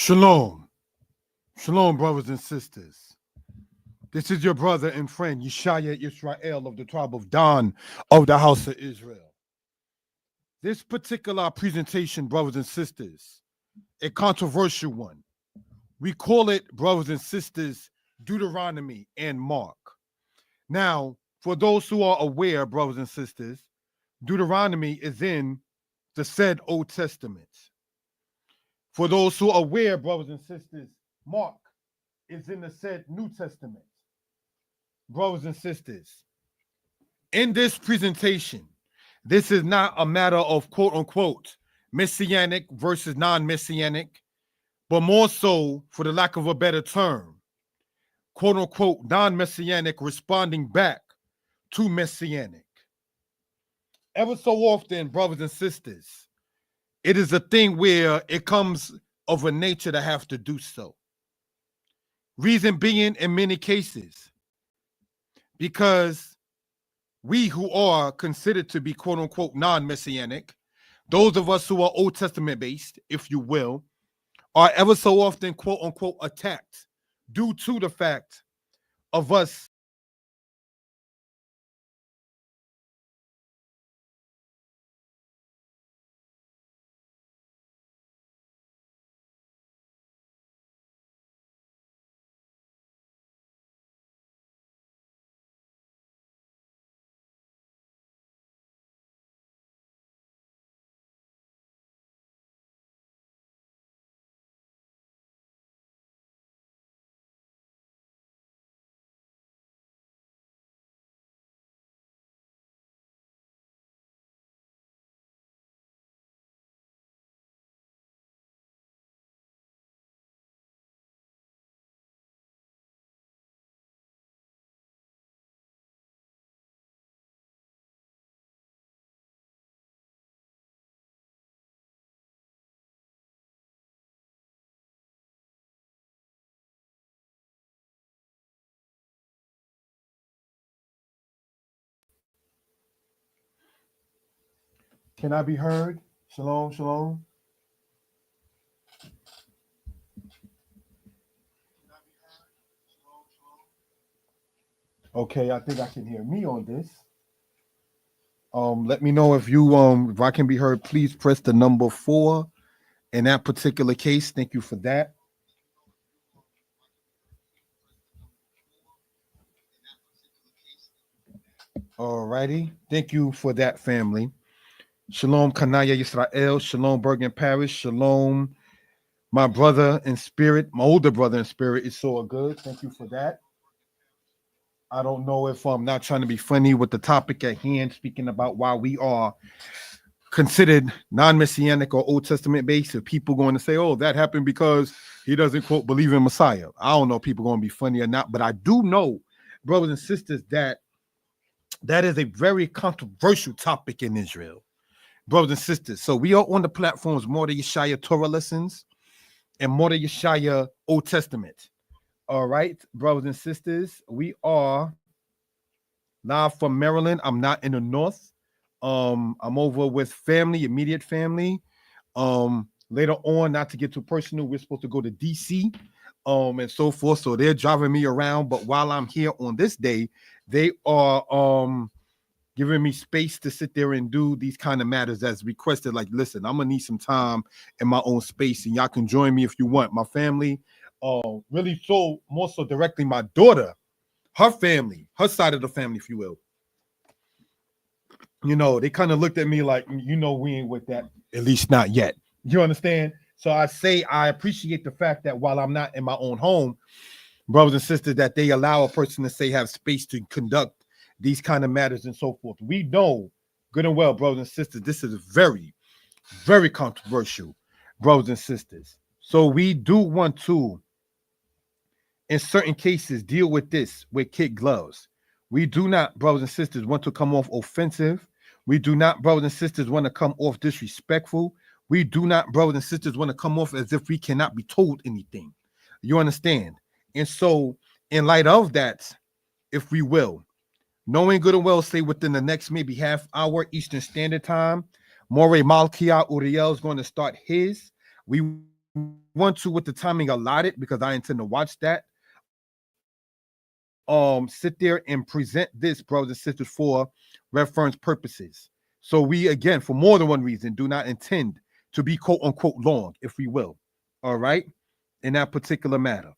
Shalom. Shalom, brothers and sisters. This is your brother and friend, Yeshaya Israel of the tribe of Dan of the house of Israel. This particular presentation, brothers and sisters, a controversial one. We call it, brothers and sisters, Deuteronomy and Mark. Now, for those who are aware, brothers and sisters, Deuteronomy is in the said Old Testament. For those who are aware, brothers and sisters, Mark is in the said New Testament. Brothers and sisters, in this presentation, this is not a matter of quote unquote messianic versus non-messianic, but more so, for the lack of a better term, quote unquote non-messianic responding back to messianic. Ever so often, brothers and sisters, it is a thing where it comes of a nature to have to do so. Reason being, in many cases, because we who are considered to be quote unquote non-messianic, those of us who are Old Testament based, if you will, are ever so often quote unquote attacked due to the fact of us Can I be heard? Shalom, shalom. Okay, I think I can hear me on this. Let me know if if I can be heard. Please press the number 4 in that particular case. Thank you for that. All righty. Thank you for that, family. Shalom, Kanaya Yisrael. Shalom, Bergen Parish. Shalom, my brother in spirit. My older brother in spirit is so good. Thank you for that. I don't know if I'm not trying to be funny with the topic at hand, speaking about why we are considered non-messianic or Old Testament based, if people going to say, oh, that happened because he doesn't, quote, believe in Messiah. I don't know if people going to be funny or not, but I do know, brothers and sisters, that that is a very controversial topic in Israel, brothers and sisters. So we are on the platforms more to Yeshaya Torah lessons and more to Yeshaya Old Testament. All right, brothers and sisters, we are live from Maryland. I'm not in the north. I'm over with family, immediate family. Later on, not to get too personal, we're supposed to go to DC, and so forth. So they're driving me around. But while I'm here on this day, they are giving me space to sit there and do these kind of matters as requested. Like, listen, I'm gonna need some time in my own space, and y'all can join me if you want. My family, really so more so directly my daughter, her family, her side of the family, if you will. You know, they kind of looked at me like, you know, we ain't with that, at least not yet. You understand? So I say I appreciate the fact that while I'm not in my own home, brothers and sisters, that they allow a person to say have space to conduct these kind of matters and so forth. We know good and well, brothers and sisters, this is very, very controversial, brothers and sisters. So we do want to, in certain cases, deal with this with kid gloves. We do not, brothers and sisters, want to come off offensive. We do not, brothers and sisters, want to come off disrespectful. We do not, brothers and sisters, want to come off as if we cannot be told anything. You understand? And so, in light of that, if we will, knowing good and well, say within the next maybe half hour Eastern Standard Time, More Malkia Uriel is going to start his. We want to, with the timing allotted, because I intend to watch that, sit there and present this, brothers and sisters, for reference purposes. So we, again, for more than one reason, do not intend to be quote unquote long, if we will. All right, in that particular matter.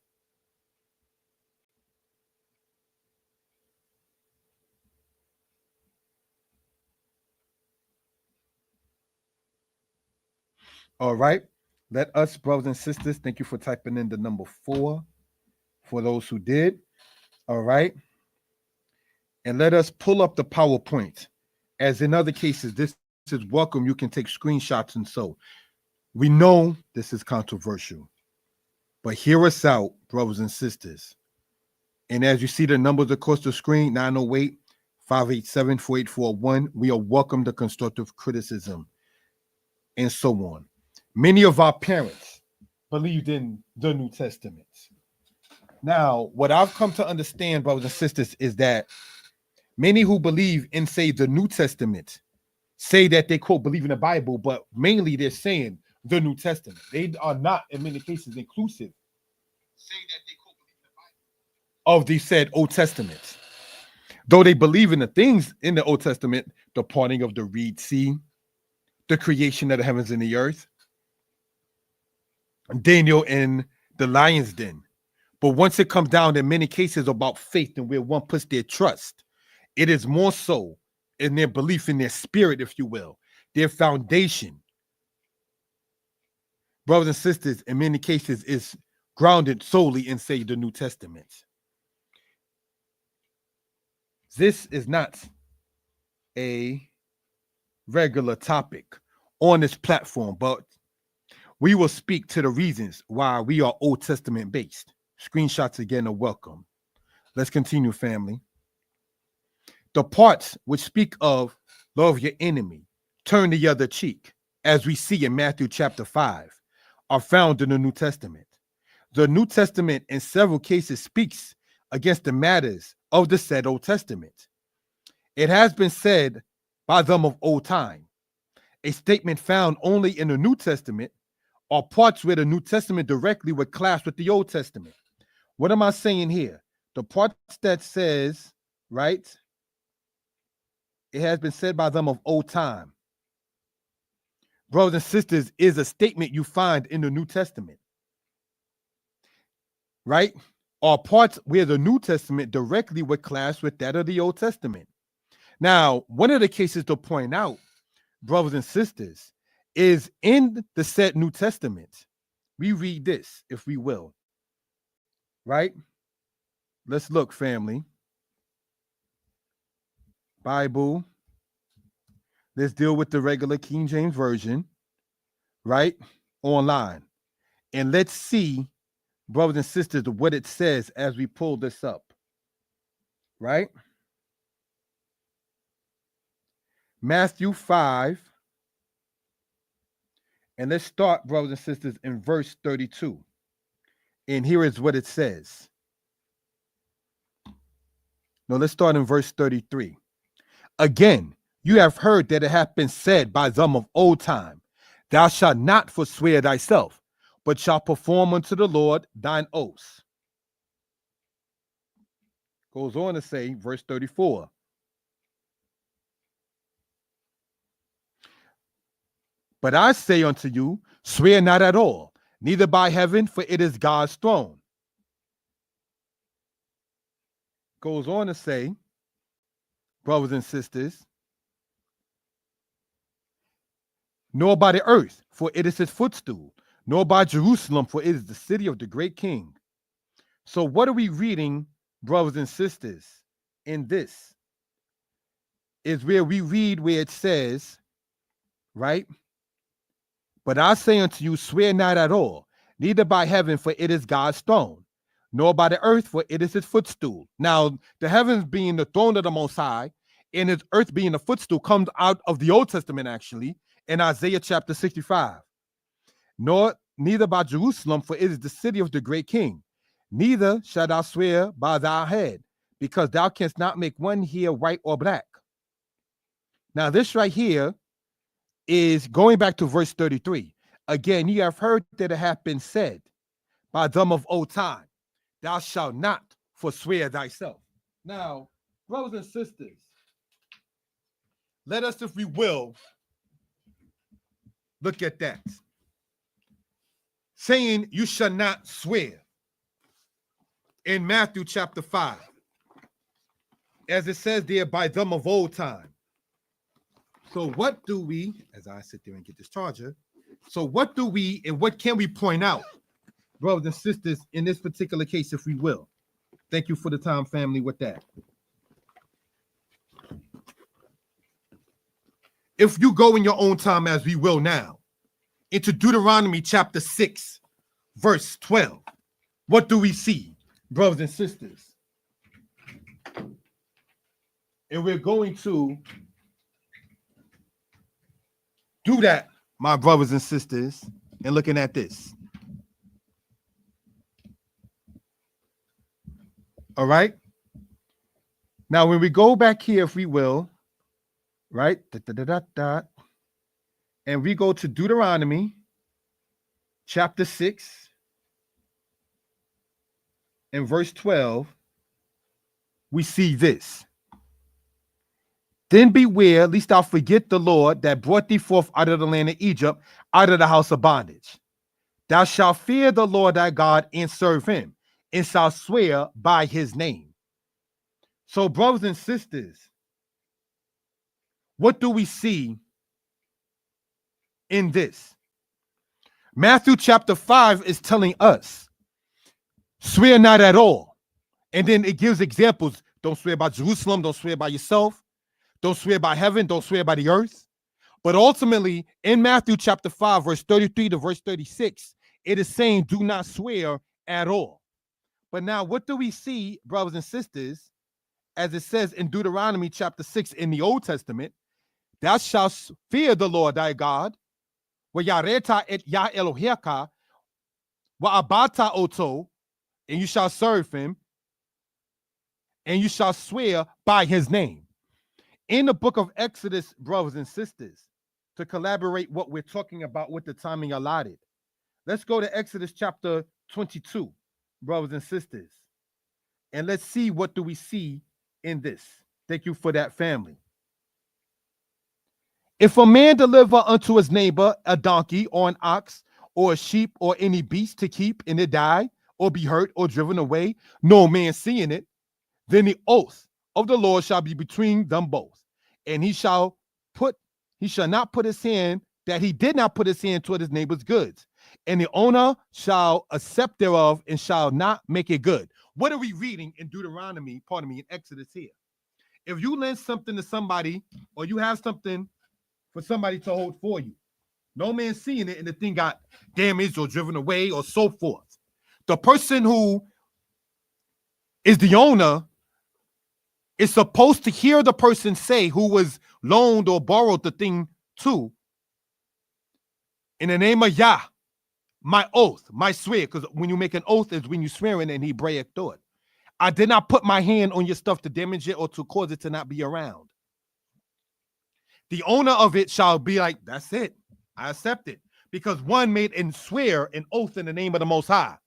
All right. Let us, brothers and sisters, thank you for typing in the number 4 for those who did. All right. And let us pull up the PowerPoint. As in other cases, this is welcome. You can take screenshots and so. We know this is controversial, but hear us out, brothers and sisters. And as you see the numbers across the screen, 908-587-4841, we are welcome to constructive criticism and so on. Many of our parents believed in the New Testament. Now, what I've come to understand, brothers and sisters, is that many who believe in, say, the New Testament say that they, quote, believe in the Bible, but mainly they're saying the New Testament. They are not, in many cases, inclusive. Say that they, quote, believe in the Bible of the said Old Testament. Though they believe in the things in the Old Testament, the parting of the Red Sea, the creation of the heavens and the earth, Daniel in the lion's den. But once it comes down in many cases about faith and where one puts their trust, it is more so in their belief in their spirit, if you will, their foundation. Brothers and sisters, in many cases, is grounded solely in, say, the New Testament. This is not a regular topic on this platform, but we will speak to the reasons why we are Old Testament based. Screenshots again are welcome. Let's continue, family. The parts which speak of love your enemy, turn the other cheek, as we see in Matthew chapter 5, are found in the New Testament. The New Testament in several cases speaks against the matters of the said Old Testament. It has been said by them of old time, a statement found only in the New Testament, or parts where the New Testament directly would clash with the Old Testament. What am I saying here? The parts that says, right, it has been said by them of old time, brothers and sisters, is a statement you find in the New Testament, right? Or parts where the New Testament directly would clash with that of the Old Testament. Now, one of the cases to point out, brothers and sisters, is in the said New Testament. We read this, if we will, right? Let's look, family. Bible. Let's deal with the regular King James Version, right? Online. And let's see, brothers and sisters, what it says as we pull this up, right? Matthew 5. And let's start, brothers and sisters, in verse 32. And here is what it says. No, let's start in verse 33. Again, you have heard that it hath been said by some of old time, thou shalt not forswear thyself, but shalt perform unto the Lord thine oaths. Goes on to say, verse 34. But I say unto you, swear not at all, neither by heaven, for it is God's throne. Goes on to say, brothers and sisters, nor by the earth, for it is his footstool, nor by Jerusalem, for it is the city of the great king. So what are we reading, brothers and sisters, in this? Is where we read where it says, right? But I say unto you, swear not at all, neither by heaven, for it is God's throne, nor by the earth, for it is his footstool. Now, the heavens being the throne of the Most High, and his earth being the footstool, comes out of the Old Testament, actually, in Isaiah chapter 65. Neither by Jerusalem, for it is the city of the great king. Neither shalt thou swear by thy head, because thou canst not make one hair white or black. Now, this right here is going back to verse 33. Again, ye have heard that it hath been said by them of old time, thou shalt not forswear thyself. Now, brothers and sisters, let us, if we will, look at that. Saying you shall not swear in Matthew chapter 5, as it says there, by them of old time. So what do we, as I sit there and get this charger, so what do we and what can we point out, brothers and sisters, in this particular case, if we will? Thank you for the time, family, with that. If you go in your own time, as we will now, into Deuteronomy chapter 6, verse 12, what do we see, brothers and sisters? And we're going to do that, my brothers and sisters, and looking at this. All right. Now, when we go back here, if we will, right, and we go to Deuteronomy chapter 6 and verse 12, we see this. Then beware, lest thou forget the Lord that brought thee forth out of the land of Egypt, out of the house of bondage. Thou shalt fear the Lord thy God and serve him, and shalt swear by his name. So, brothers and sisters, what do we see in this? Matthew chapter 5 is telling us, swear not at all. And then it gives examples. Don't swear by Jerusalem. Don't swear by yourself. Don't swear by heaven. Don't swear by the earth. But ultimately, in Matthew chapter 5, verse 33 to verse 36, it is saying, do not swear at all. But now, what do we see, brothers and sisters, as it says in Deuteronomy chapter 6 in the Old Testament? Thou shalt fear the Lord thy God, v'yareta et Yah Eloheka, v'abata oto, and you shall serve him, and you shall swear by his name. In the book of Exodus, brothers and sisters, to collaborate what we're talking about with the timing allotted, let's go to Exodus chapter 22, brothers and sisters, and let's see what do we see in this. Thank you for that, family. If a man deliver unto his neighbor a donkey or an ox or a sheep or any beast to keep, and it die or be hurt or driven away, no man seeing it, then the oath of the Lord shall be between them both, and he shall not put his hand, that he did not put his hand toward his neighbor's goods, and the owner shall accept thereof and shall not make it good. What are we reading in in Exodus here? If you lend something to somebody, or you have something for somebody to hold for you. No man seeing it and the thing got damaged or driven away or so forth. The person who is the owner is supposed to hear the person say who was loaned or borrowed the thing to, in the name of Yah, my oath, my swear, because when you make an oath is when you swear in Hebraic thought. I did not put my hand on your stuff to damage it or to cause it to not be around. The owner of it shall be like, that's it. I accept it. Because one made and swear an oath in the name of the Most High.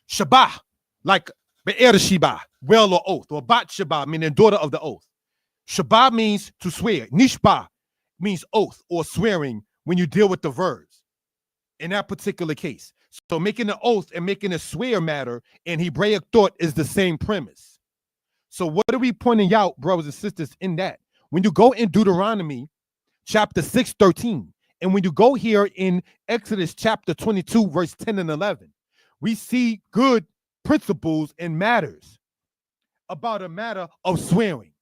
Shabbat, like Be'er Sheba, well or oath, or Bat Sheba, meaning daughter of the oath. Shabbat means to swear. Nishba means oath or swearing when you deal with the verbs in that particular case. So making an oath and making a swear matter in Hebraic thought is the same premise. So what are we pointing out, brothers and sisters, in that? When you go in Deuteronomy chapter 6:13, and when you go here in Exodus chapter 22, verse 10 and 11, we see good principles and matters about a matter of swearing.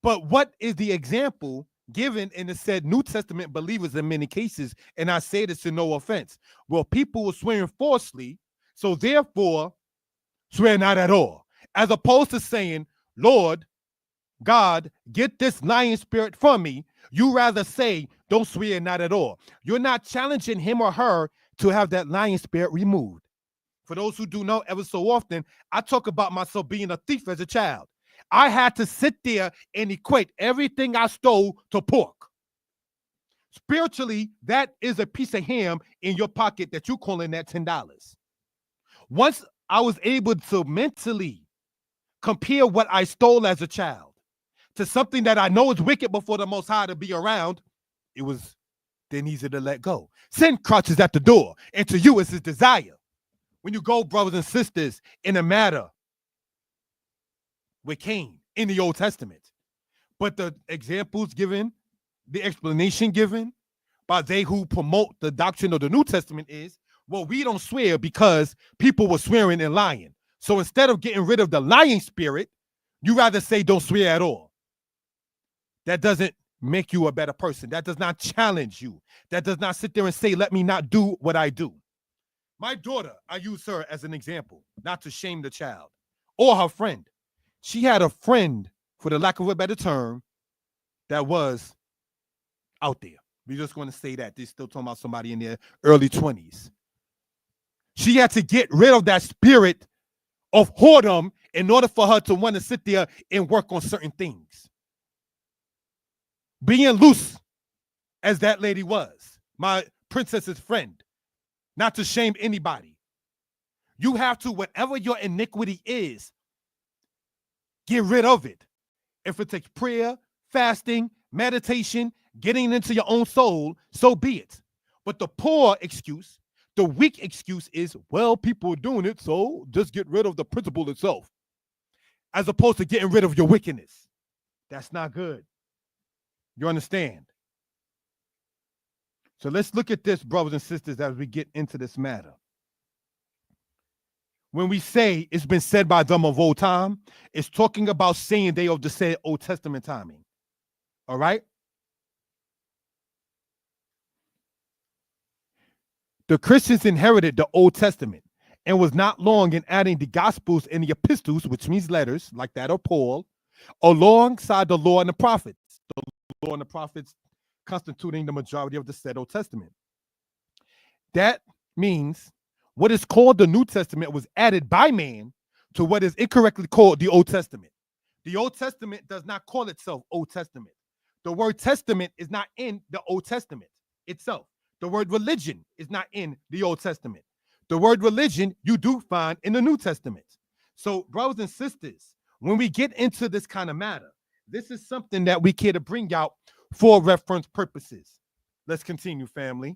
But what is the example given in the said New Testament believers in many cases? And I say this in no offense. Well, people were swearing falsely, so therefore swear not at all. As opposed to saying, Lord God, get this lying spirit from me. You rather say, don't swear not at all. You're not challenging him or her to have that lying spirit removed. For those who do know, ever so often, I talk about myself being a thief as a child. I had to sit there and equate everything I stole to pork. Spiritually, that is a piece of ham in your pocket that you're calling that $10. Once I was able to mentally compare what I stole as a child to something that I know is wicked before the Most High to be around, it was then easy to let go. Sin crouches at the door, and to you it's his desire. When you go, brothers and sisters, in a matter with Cain in the Old Testament, but the examples given, the explanation given by they who promote the doctrine of the New Testament is, well, we don't swear because people were swearing and lying. So instead of getting rid of the lying spirit, you rather say don't swear at all. That doesn't make you a better person. That does not challenge you. That does not sit there and say, let me not do what I do. My daughter, I use her as an example, not to shame the child or her friend. She had a friend, for the lack of a better term, that was out there. We're just going to say that. They're still talking about somebody in their early 20s. She had to get rid of that spirit of whoredom in order for her to want to sit there and work on certain things. Being loose, as that lady was, my princess's friend, not to shame anybody. You have to, whatever your iniquity is, get rid of it. If it takes prayer, fasting, meditation, getting into your own soul, so be it. But the poor excuse, the weak excuse is, well, people are doing it, so just get rid of the principle itself, as opposed to getting rid of your wickedness. That's not good. You understand? So let's look at this, brothers and sisters, as we get into this matter. When we say it's been said by them of old time, it's talking about saying they of the said Old Testament timing. All right? The Christians inherited the Old Testament and was not long in adding the Gospels and the epistles, which means letters, like that of Paul, alongside the law and the prophets. The law and the prophets constituting the majority of the said Old Testament. That means what is called the New Testament was added by man to what is incorrectly called the Old Testament. The Old Testament does not call itself Old Testament. The word testament is not in the Old Testament itself. The word religion is not in the Old Testament. The word religion you do find in the New Testament. So, brothers and sisters, when we get into this kind of matter, this is something that we care to bring out for reference purposes. Let's continue, family.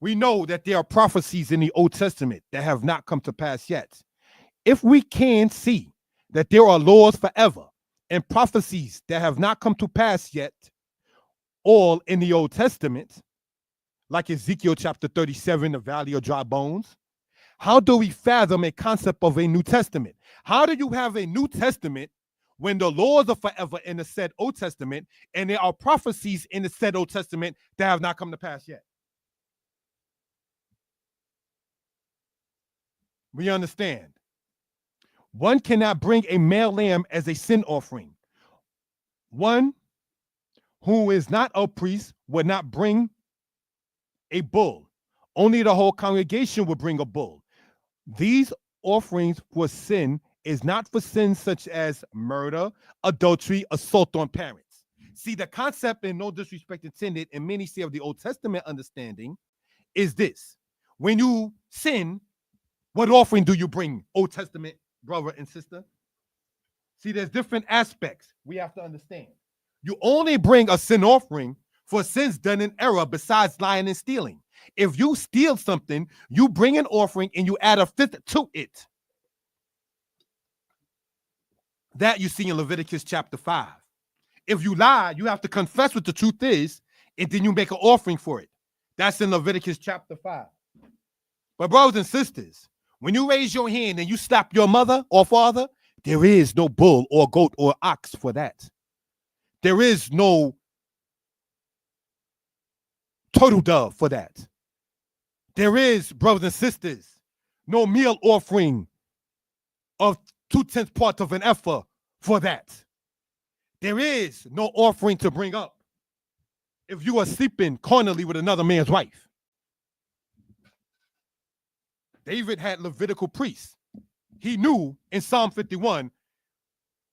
We know that there are prophecies in the Old Testament that have not come to pass yet. If we can see that there are laws forever and prophecies that have not come to pass yet, all in the Old Testament, like Ezekiel chapter 37, the valley of dry bones, how do we fathom a concept of a New Testament? How do you have a New Testament when the laws are forever in the said Old Testament, and there are prophecies in the said Old Testament that have not come to pass yet. We understand. One cannot bring a male lamb as a sin offering. One who is not a priest would not bring a bull. Only the whole congregation would bring a bull. These offerings for sin is not for sins such as murder, adultery, assault on parents. See, the concept, and no disrespect intended, in many say of the Old Testament understanding is this. When you sin, what offering do you bring, Old Testament brother and sister? See, there's different aspects we have to understand. You only bring a sin offering for sins done in error besides lying and stealing. If you steal something, you bring an offering and you add a fifth to it. That you see in Leviticus chapter 5. If you lie, you have to confess what the truth is, and then you make an offering for it. That's in Leviticus chapter 5. But brothers and sisters, when you raise your hand and you slap your mother or father, there is no bull or goat or ox for that. There is no turtle dove for that. There is, brothers and sisters, no meal offering of 2/10 parts of an ephah for that. There is no offering to bring up if you are sleeping carnally with another man's wife. David had Levitical priests. He knew in Psalm 51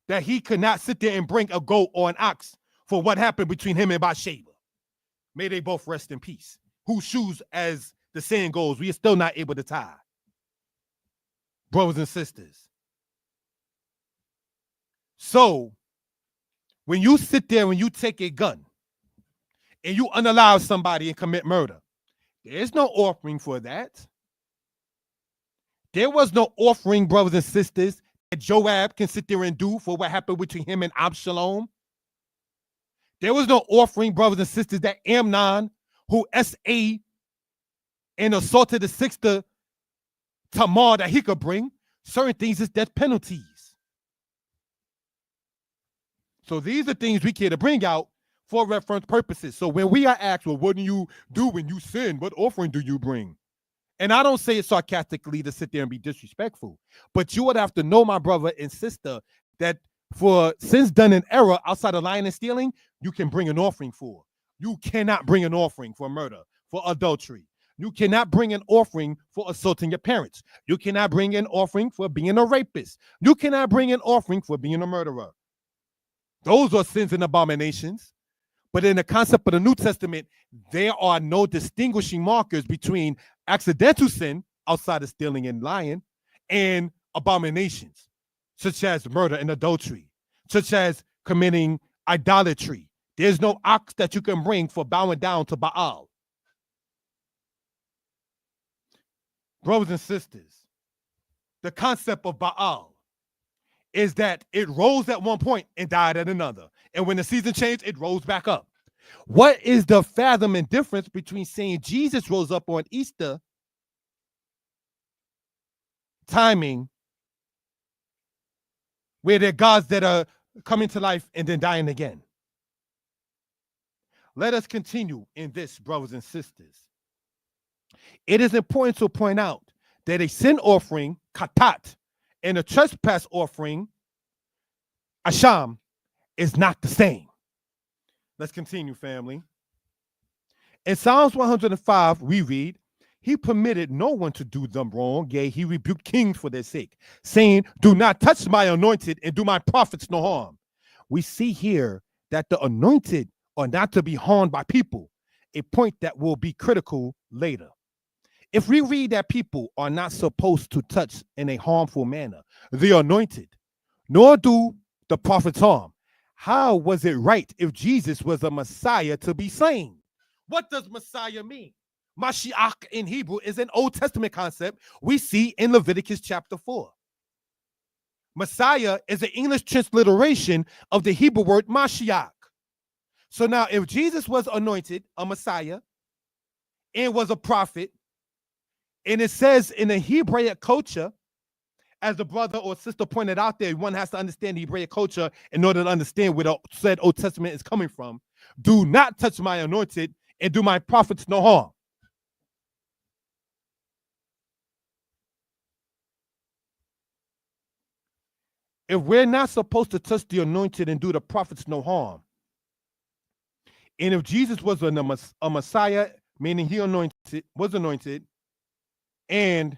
that he could not sit there and bring a goat or an ox for what happened between him and Bathsheba. May they both rest in peace. Whose shoes, as the saying goes, we are still not able to tie. Brothers and sisters. So, when you sit there and you take a gun and you unalive somebody and commit murder, there's no offering for that. There was no offering, brothers and sisters, that Joab can sit there and do for what happened between him and Absalom. There was no offering, brothers and sisters, that Amnon, who S.A. and assaulted the sister Tamar, that he could bring. Certain things is death penalties. So these are things we care to bring out for reference purposes. So when we are asked, well, what do you do when you sin? What offering do you bring? And I don't say it sarcastically to sit there and be disrespectful, but you would have to know, my brother and sister, that for sins done in error outside of lying and stealing, you can bring an offering for. You cannot bring an offering for murder, for adultery. You cannot bring an offering for assaulting your parents. You cannot bring an offering for being a rapist. You cannot bring an offering for being a murderer. Those are sins and abominations. But in the concept of the New Testament, there are no distinguishing markers between accidental sin outside of stealing and lying and abominations, such as murder and adultery, such as committing idolatry. There's no ox that you can bring for bowing down to Baal. Brothers and sisters, the concept of Baal is that it rose at one point and died at another. And when the season changed, it rose back up. What is the fathom and difference between saying Jesus rose up on Easter timing, where there are gods that are coming to life and then dying again? Let us continue in this, brothers and sisters. It is important to point out that a sin offering, katat, and a trespass offering, asham, is not the same. Let's continue, family. In Psalms 105, we read, he permitted no one to do them wrong, yea, he rebuked kings for their sake, saying, do not touch my anointed and do my prophets no harm. We see here that the anointed are not to be harmed by people, a point that will be critical later. If we read that people are not supposed to touch in a harmful manner the anointed, nor do the prophets harm, how was it right if Jesus was a Messiah to be slain? What does Messiah mean? Mashiach in Hebrew is an Old Testament concept we see in Leviticus chapter 4. Messiah is an English transliteration of the Hebrew word Mashiach. So now if Jesus was anointed a Messiah and was a prophet, and it says in the Hebraic culture, as the brother or sister pointed out there, one has to understand the Hebraic culture in order to understand where the said Old Testament is coming from. Do not touch my anointed and do my prophets no harm. If we're not supposed to touch the anointed and do the prophets no harm, and if Jesus was a Messiah, meaning he was anointed, and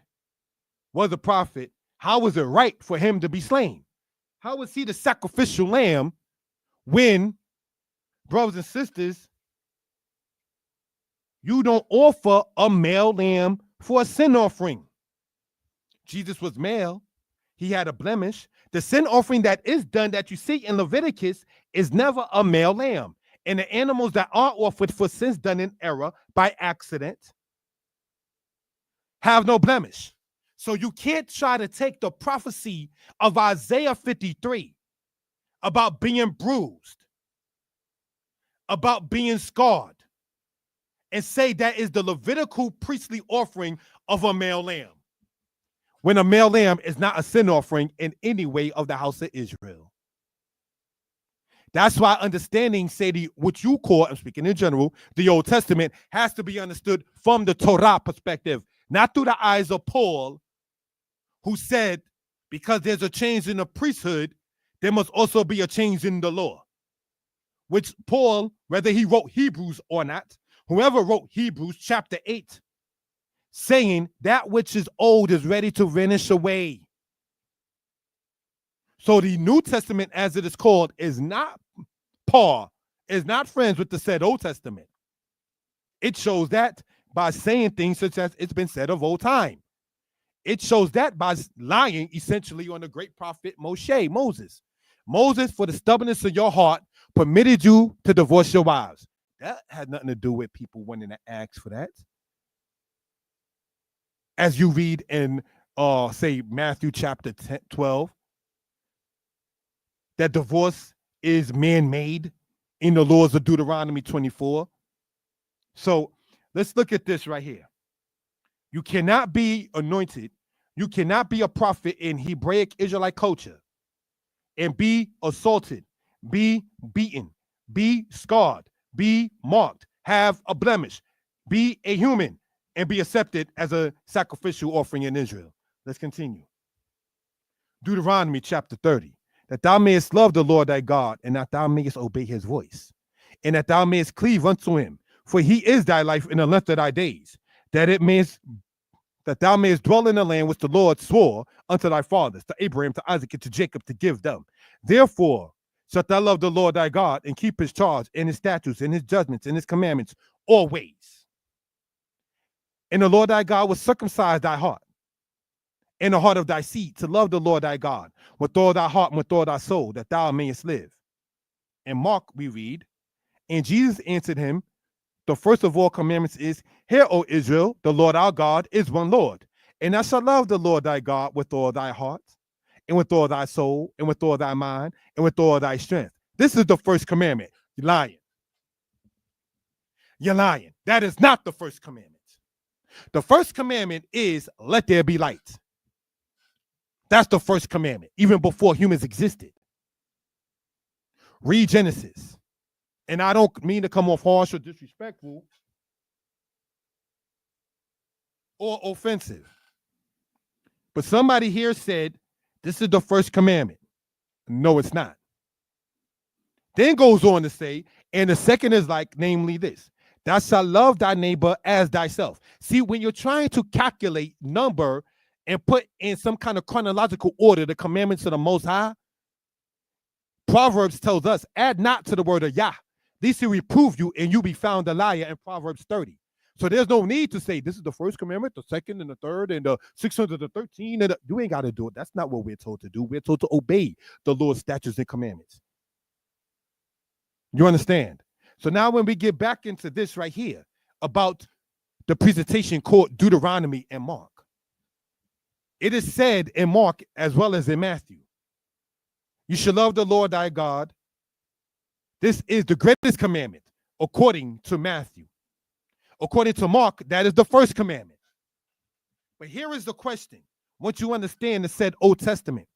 was a prophet, how was it right for him to be slain? How was he the sacrificial lamb when, brothers and sisters, you don't offer a male lamb for a sin offering? Jesus was male. He had a blemish. The sin offering that is done that you see in Leviticus is never a male lamb. And the animals that are offered for sins done in error by accident have no blemish. So you can't try to take the prophecy of Isaiah 53 about being bruised, about being scarred, and say that is the Levitical priestly offering of a male lamb, when a male lamb is not a sin offering in any way of the house of Israel. That's why understanding, say, what you call, I'm speaking in general, the Old Testament has to be understood from the Torah perspective, not through the eyes of Paul, who said, because there's a change in the priesthood, there must also be a change in the law. Which Paul, whether he wrote Hebrews or not, whoever wrote Hebrews chapter 8, saying that which is old is ready to vanish away. So the New Testament, as it is called, is not Paul, is not friends with the said Old Testament. It shows that by saying things such as it's been said of old time. It shows that by lying essentially on the great prophet Moses. Moses, for the stubbornness of your heart, permitted you to divorce your wives. That had nothing to do with people wanting to ask for that. As you read in, say, Matthew chapter 12, that divorce is man-made in the laws of Deuteronomy 24. So let's look at this right here. You cannot be anointed. You cannot be a prophet in Hebraic Israelite culture and be assaulted, be beaten, be scarred, be marked, have a blemish, be a human, and be accepted as a sacrificial offering in Israel. Let's continue. Deuteronomy chapter 30. That thou mayest love the Lord thy God, and that thou mayest obey his voice, and that thou mayest cleave unto him, for he is thy life in the length of thy days, that thou mayest dwell in the land which the Lord swore unto thy fathers, to Abraham, to Isaac, and to Jacob, to give them. Therefore shalt thou love the Lord thy God, and keep his charge, and his statutes, and his judgments, and his commandments always. And the Lord thy God will circumcise thy heart and the heart of thy seed, to love the Lord thy God with all thy heart and with all thy soul, that thou mayest live. In Mark we read, and Jesus answered him, the first of all commandments is, hear, O Israel, the Lord our God is one Lord, and thou shalt love the Lord thy God with all thy heart, and with all thy soul, and with all thy mind, and with all thy strength. This is the first commandment. You're lying. You're lying. That is not the first commandment. The first commandment is, let there be light. That's the first commandment, even before humans existed. Read Genesis. And I don't mean to come off harsh or disrespectful or offensive. But somebody here said, this is the first commandment. No, it's not. Then goes on to say, and the second is like, namely this, thou shalt love thy neighbor as thyself. See, when you're trying to calculate number and put in some kind of chronological order the commandments of the Most High, Proverbs tells us, add not to the word of Yah, lest he reprove you and you be found a liar, in Proverbs 30. So there's no need to say this is the first commandment, the second and the third and the 613. And you ain't got to do it. That's not what we're told to do. We're told to obey the Lord's statutes and commandments. You understand? So now when we get back into this right here about the presentation called Deuteronomy and Mark, it is said in Mark as well as in Matthew, you shall love the Lord thy God. This is the greatest commandment according to Matthew. According to Mark, that is the first commandment. But here is the question. Once you understand the said Old Testament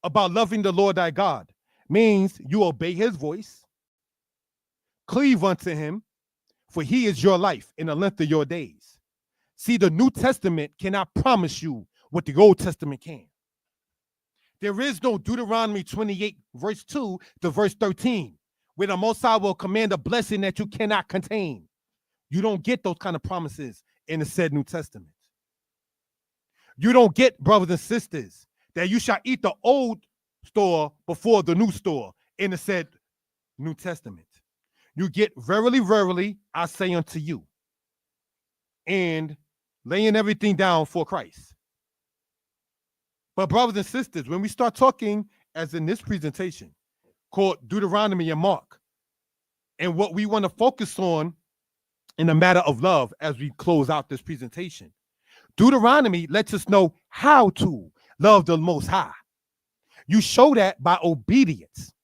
about loving the Lord thy God, means you obey his voice, cleave unto him, for he is your life in the length of your days. See, the New Testament cannot promise you what the Old Testament can. There is no Deuteronomy 28, verse 2 to verse 13, where the Most High will command a blessing that you cannot contain. You don't get those kind of promises in the said New Testament. You don't get, brothers and sisters, that you shall eat the old store before the new store in the said New Testament. You get, verily, verily, I say unto you, and laying everything down for Christ. But brothers and sisters, when we start talking, as in this presentation, called Deuteronomy and Mark, and what we want to focus on in the matter of love as we close out this presentation, Deuteronomy lets us know how to love the Most High. You show that by obedience,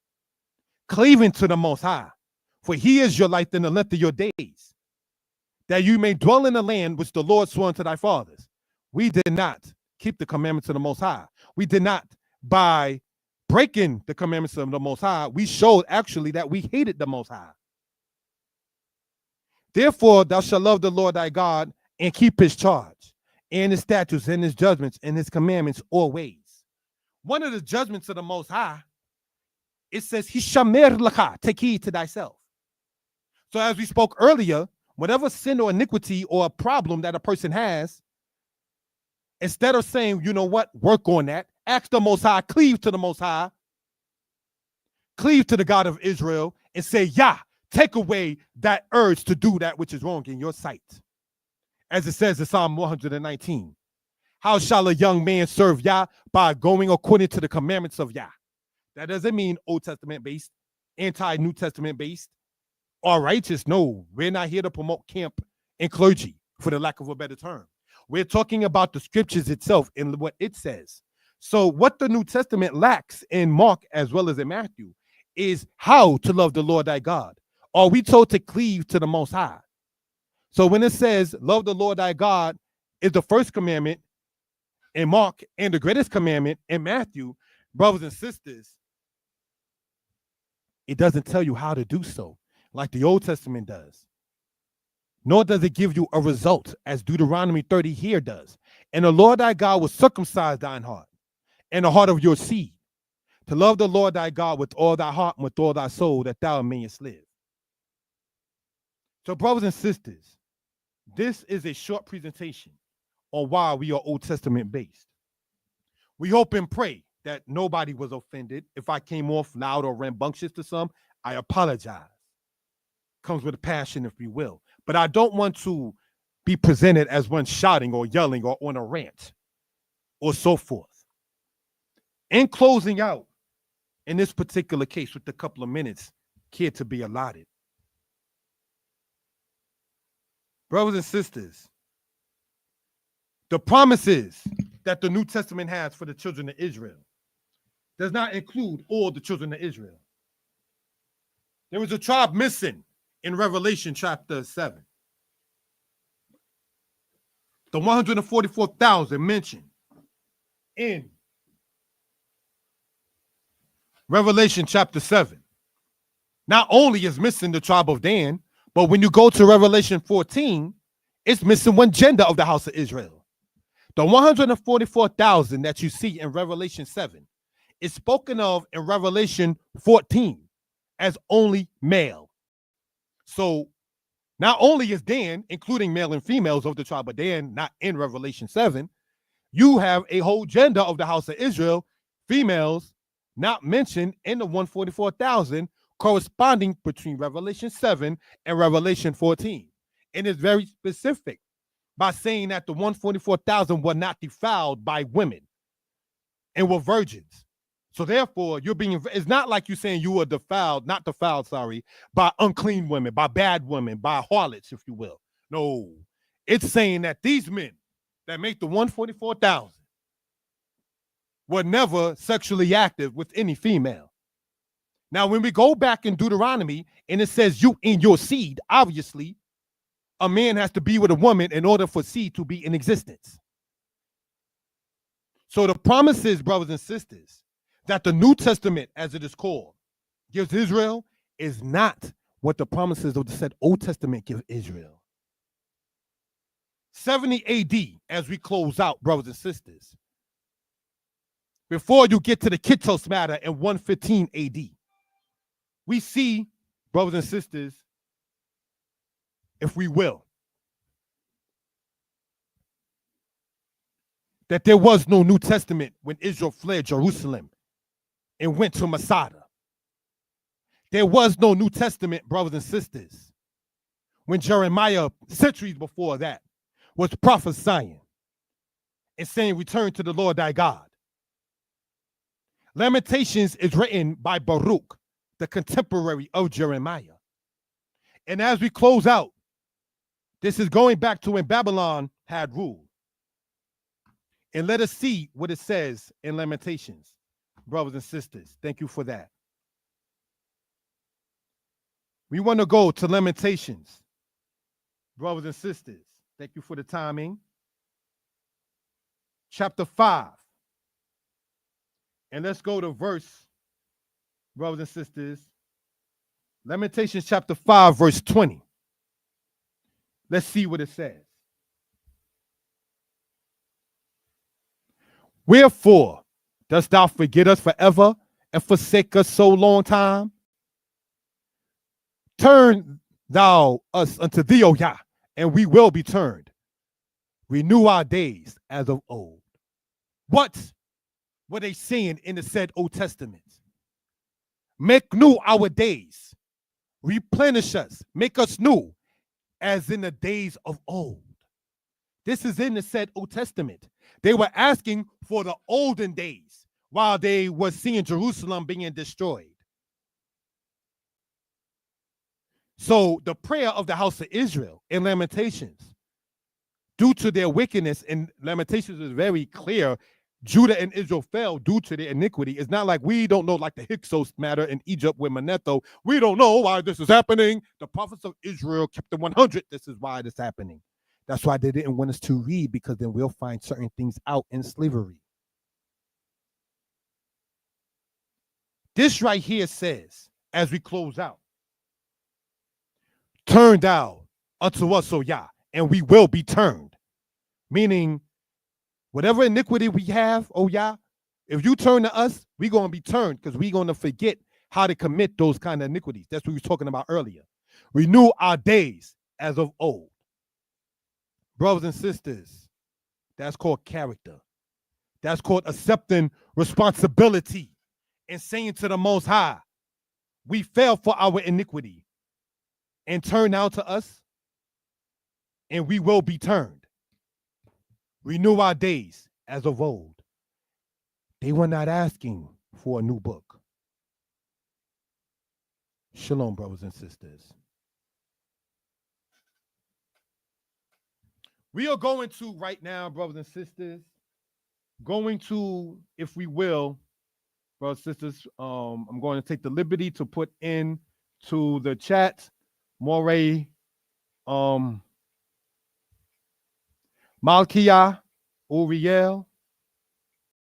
cleaving to the Most High, for he is your life in the length of your days, that you may dwell in the land which the Lord swore unto thy fathers. We did not keep the commandments of the Most High. We did not, by breaking the commandments of the Most High, we showed actually that we hated the Most High. Therefore, thou shalt love the Lord thy God and keep his charge and his statutes and his judgments and his commandments always. One of the judgments of the Most High, it says, Hishamer laka, take heed to thyself. So as we spoke earlier, whatever sin or iniquity or a problem that a person has, instead of saying, you know what, work on that, ask the Most High, cleave to the Most High, cleave to the God of Israel, and say, Yah, take away that urge to do that which is wrong in your sight. As it says in Psalm 119, how shall a young man serve Yah? By going according to the commandments of Yah. That doesn't mean Old Testament based, anti-New Testament based, or righteous. No, we're not here to promote camp and clergy, for the lack of a better term. We're talking about the scriptures itself and what it says. So what the New Testament lacks in Mark as well as in Matthew is how to love the Lord thy God. Are we told to cleave to the Most High? So when it says love the Lord thy God is the first commandment in Mark and the greatest commandment in Matthew, brothers and sisters, it doesn't tell you how to do so like the Old Testament does. Nor does it give you a result as Deuteronomy 30 here does. And the Lord thy God will circumcise thine heart and the heart of your seed, to love the Lord thy God with all thy heart and with all thy soul, that thou mayest live. So brothers and sisters, this is a short presentation on why we are Old Testament based. We hope and pray that nobody was offended. If I came off loud or rambunctious to some, I apologize. Comes with a passion, if you will. But I don't want to be presented as one shouting or yelling or on a rant or so forth. In closing out, in this particular case, with a couple of minutes here to be allotted, brothers and sisters, the promises that the New Testament has for the children of Israel does not include all the children of Israel. There was a tribe missing in Revelation chapter 7. The 144,000 mentioned in Revelation chapter 7. Not only is missing the tribe of Dan, but when you go to Revelation 14, it's missing one gender of the house of Israel. The 144,000 that you see in Revelation 7 is spoken of in Revelation 14 as only male. So not only is Dan, including male and females of the tribe of Dan, not in Revelation 7, you have a whole gender of the house of Israel, females, not mentioned in the 144,000, corresponding between Revelation 7 and Revelation 14. And it's very specific by saying that the 144,000 were not defiled by women and were virgins. So therefore, it's not like you're saying you were not defiled, by unclean women, by bad women, by harlots, if you will. No, it's saying that these men that make the 144,000 were never sexually active with any female. Now, when we go back in Deuteronomy and it says you in your seed, obviously, a man has to be with a woman in order for seed to be in existence. So the promises, brothers and sisters, that the New Testament, as it is called, gives Israel is not what the promises of the said Old Testament give Israel. 70 AD, as we close out, brothers and sisters, before you get to the Kittos matter in 115 AD, we see, brothers and sisters, if we will, that there was no New Testament when Israel fled Jerusalem and went to Masada. There was no New Testament, brothers and sisters, when Jeremiah, centuries before that, was prophesying and saying, return to the Lord thy God. Lamentations is written by Baruch, the contemporary of Jeremiah. And as we close out, this is going back to when Babylon had rule. And let us see what it says in Lamentations, brothers and sisters. Thank you for that. We want to go to Lamentations, brothers and sisters. Thank you for the timing. Chapter 5. And let's go to verse, brothers and sisters, Lamentations chapter 5, verse 20. Let's see what it says. Wherefore dost thou forget us forever and forsake us so long time? Turn thou us unto thee, O Yah, and we will be turned. Renew our days as of old. What were they saying in the said Old Testament? Make new our days. Replenish us. Make us new as in the days of old. This is in the said Old Testament. They were asking for the olden days while they were seeing Jerusalem being destroyed. So the prayer of the house of Israel in Lamentations, due to their wickedness, and Lamentations is very clear, Judah and Israel fell due to their iniquity. It's not like we don't know, like the Hyksos matter in Egypt with Manetho. We don't know why this is happening. The prophets of Israel kept the 100. This is why this is happening. That's why they didn't want us to read, because then we'll find certain things out in slavery. This right here says, as we close out, turn thou unto us, O Yah, and we will be turned. Meaning, whatever iniquity we have, oh Yah, if you turn to us, we're going to be turned, because we're going to forget how to commit those kind of iniquities. That's what we were talking about earlier. Renew our days as of old. Brothers and sisters, that's called character. That's called accepting responsibility and saying to the Most High, we fell for our iniquity, and turn now to us, and we will be turned. Renew our days as of old. They were not asking for a new book. Shalom, brothers and sisters. We are going to right now, brothers and sisters, going to, if we will, brothers and sisters, I'm going to take the liberty to put in to the chat, Moray, Malkia Uriel.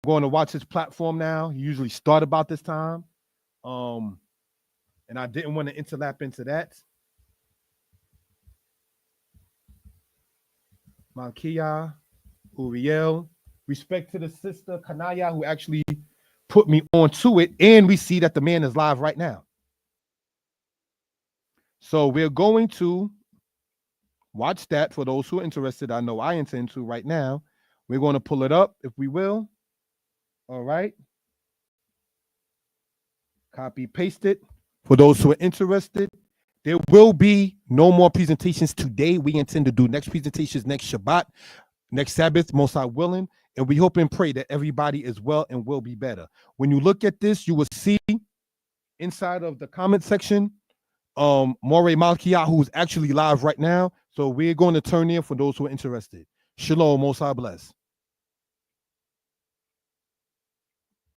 I'm going to watch his platform now. He usually start about this time. And I didn't want to interlap into that. Malkia Uriel. Respect to the sister Kanaya who actually put me onto it. And we see that the man is live right now. So we're going to watch that for those who are interested. I know I intend to right now. We're going to pull it up, if we will. All right. Copy, paste it. For those who are interested, there will be no more presentations today. We intend to do next presentations next Shabbat, next Sabbath, most High willing. And we hope and pray that everybody is well and will be better. When you look at this, you will see inside of the comment section, Moray Malkia, who's actually live right now. So we're going to turn in for those who are interested. Shalom, most High bless.